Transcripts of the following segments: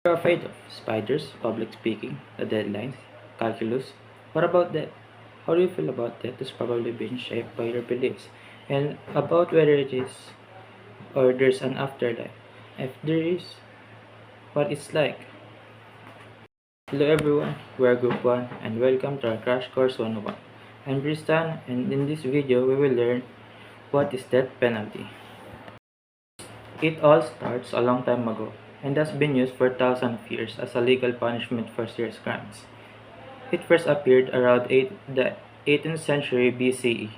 You're afraid of spiders, public speaking, the deadlines, calculus. What about that? How do you feel about that? It's probably been shaped by your beliefs and about whether it is or there's an afterlife. If there is, what it's like. Hello everyone, we're Group 1 and welcome to our Crash Course 101. I'm Tristan and in this video we will learn what is death penalty. It all starts a long time ago and has been used for thousands of years as a legal punishment for serious crimes. It first appeared around the 18th century BCE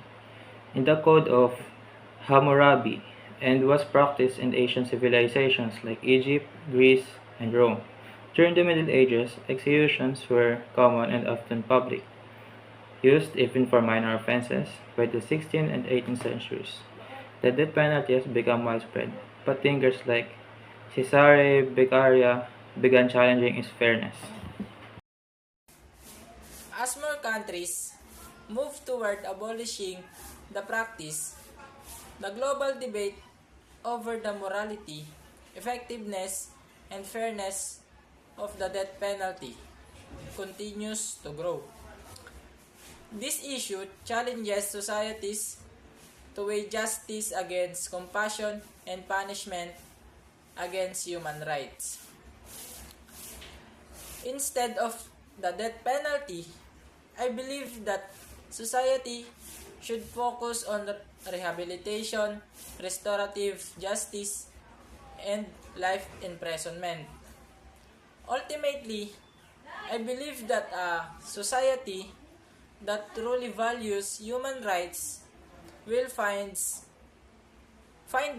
in the Code of Hammurabi and was practiced in Asian civilizations like Egypt, Greece, and Rome. During the Middle Ages, executions were common and often public, used even for minor offenses. By the 16th and 18th centuries, the death penalty has become widespread, but thinkers like Cesare Beccaria began challenging its fairness. As more countries move toward abolishing the practice, the global debate over the morality, effectiveness, and fairness of the death penalty continues to grow. This issue challenges societies to weigh justice against compassion and punishment against human rights. Instead of the death penalty, I believe that society should focus on rehabilitation, restorative justice, and life imprisonment. Ultimately, I believe that a society that truly values human rights will find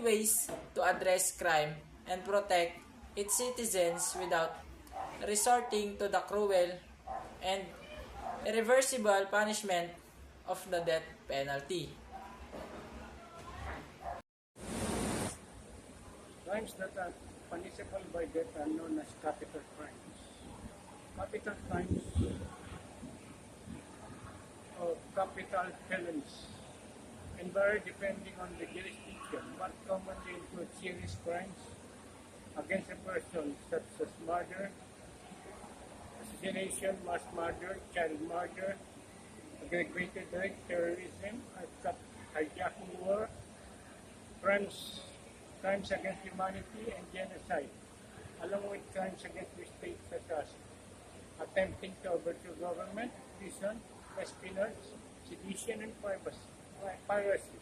ways to address crime and protect its citizens without resorting to the cruel and irreversible punishment of the death penalty. Crimes that are punishable by death are known as capital crimes. Capital crimes or capital felonies and vary depending on the jurisdiction, but commonly include serious crimes against a person such as murder, assassination, mass murder, child murder, aggravated rape, terrorism, hijacking war, crimes against humanity, and genocide, along with crimes against the state such as attempting to overthrow government, treason, espionage, sedition, and piracy.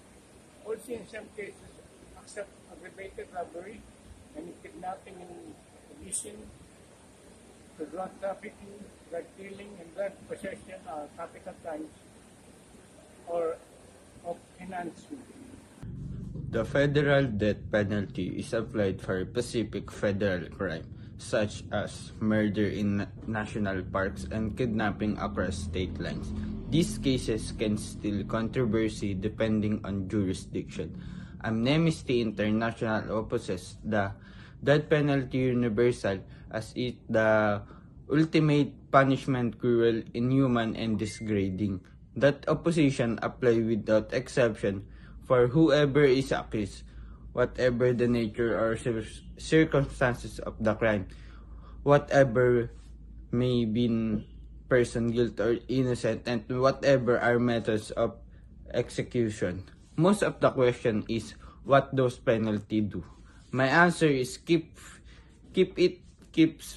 Also, in some cases, accept aggravated robbery and kidnapping in addition to drug trafficking, drug dealing, and drug possession are capital crimes or of enhancement. The federal death penalty is applied for specific federal crime, such as murder in national parks and kidnapping across state lines. These cases can still controversy depending on jurisdiction. Amnesty International opposes the death penalty universal as it the ultimate punishment cruel, inhuman, and degrading. That opposition apply without exception for whoever is accused, whatever the nature or circumstances of the crime, whatever may be person guilty or innocent, and whatever are methods of execution. Most of the question is what those penalty do. My answer is keeps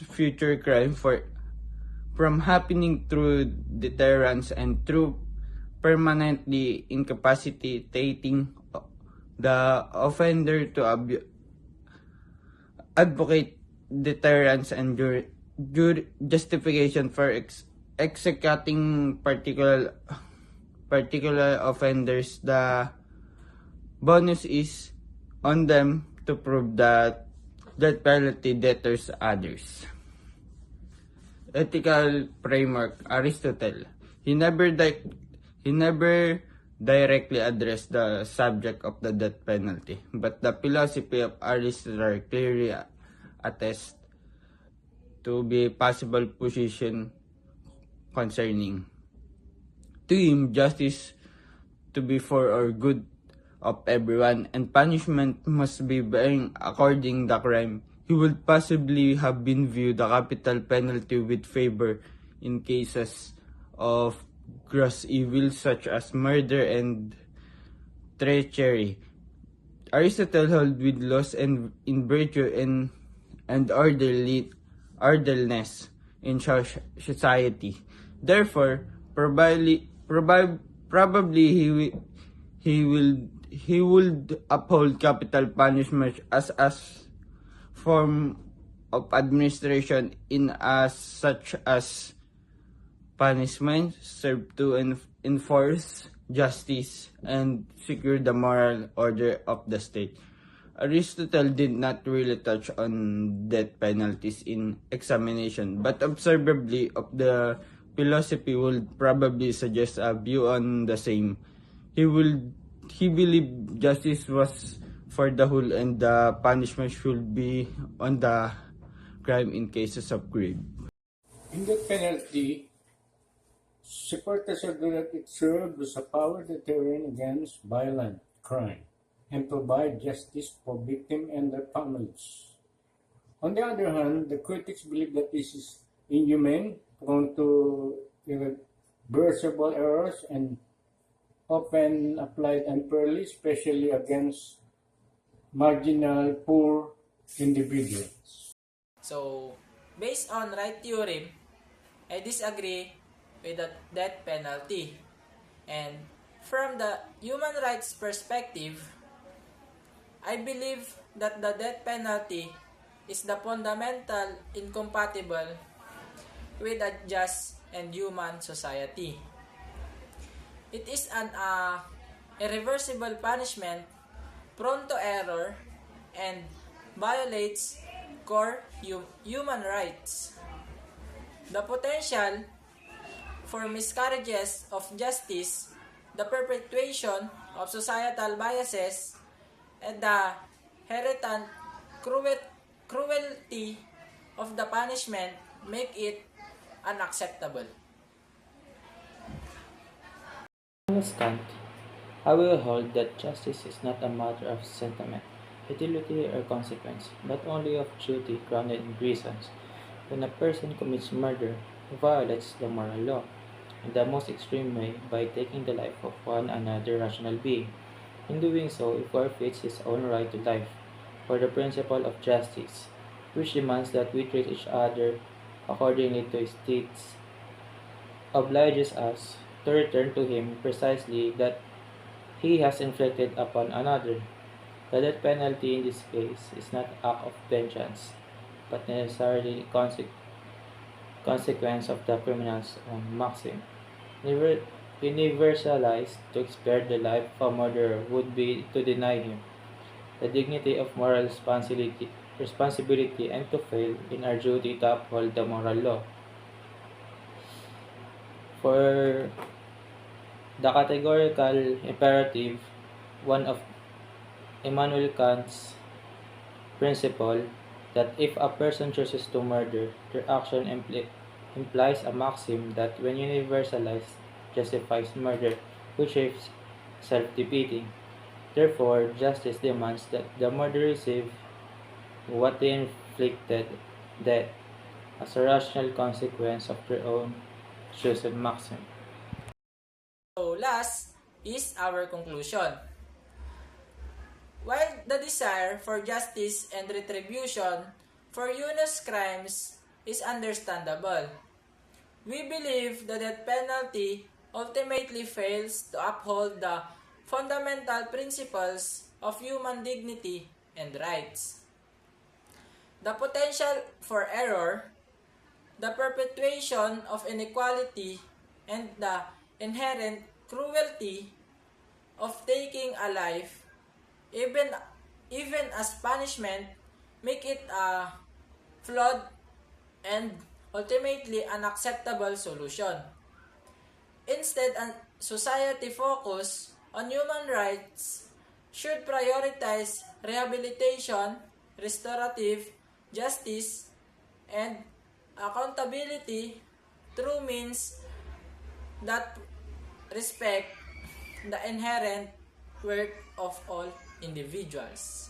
future crime from happening through deterrence and through permanently incapacitating the offender to advocate deterrence and justification for executing particular offenders. The bonus is on them to prove that death penalty deters others. Ethical framework, Aristotle. He never directly addressed the subject of the death penalty, but the philosophy of Aristotle clearly attests to be a possible position concerning. To him, justice to be for or good of everyone, and punishment must be bearing according the crime he would possibly have been viewed the capital penalty with favor in cases of gross evil such as murder and treachery. Aristotle held with laws and in virtue and orderliness in society. Therefore, probably he would uphold capital punishment as form of administration in as such as punishment serve to enforce justice and secure the moral order of the state. Aristotle did not really touch on death penalties in examination, but observably of the philosophy would probably suggest a view on the same. He believed justice was for the whole and the punishment should be on the crime in cases of grave. In the penalty, supporters argue that it served as a power deterrent against violent crime and provide justice for victims and their families. On the other hand, the critics believe that this is inhumane, prone to irreversible errors, and often applied unfairly, especially against marginal, poor individuals. So, based on Wright theorem, I disagree with the death penalty. And from the human rights perspective, I believe that the death penalty is the fundamental incompatible with a just and human society. It is an irreversible punishment prone to error and violates core human rights. The potential for miscarriages of justice, the perpetuation of societal biases, and the inherent cruelty of the punishment make it unacceptable. As Kant, I will hold that justice is not a matter of sentiment, utility, or consequence, but only of duty grounded in reasons. When a person commits murder, he violates the moral law, in the most extreme way by taking the life of one another rational being. In doing so, he forfeits his own right to life, for the principle of justice, which demands that we treat each other accordingly to his deeds, obliges us to return to him precisely that he has inflicted upon another. The death penalty in this case is not an act of vengeance, but necessarily consequence of the criminal's own maxim. Universalized, to spare the life of a murderer would be to deny him the dignity of moral responsibility and to fail in our duty to uphold the moral law. For the categorical imperative, one of Immanuel Kant's principle that if a person chooses to murder, their action implies a maxim that when universalized justifies murder, which is self-defeating. Therefore, justice demands that the murderer receive what they inflicted, death, as a rational consequence of their own chosen maxim. So last is our conclusion. While the desire for justice and retribution for heinous crimes is understandable, we believe that the death penalty ultimately fails to uphold the fundamental principles of human dignity and rights. The potential for error, the perpetuation of inequality, and the inherent cruelty of taking a life, even as punishment, make it a flawed and ultimately unacceptable solution. Instead, a society focused on human rights should prioritize rehabilitation, restorative justice, and accountability through means that respect the inherent worth of all individuals.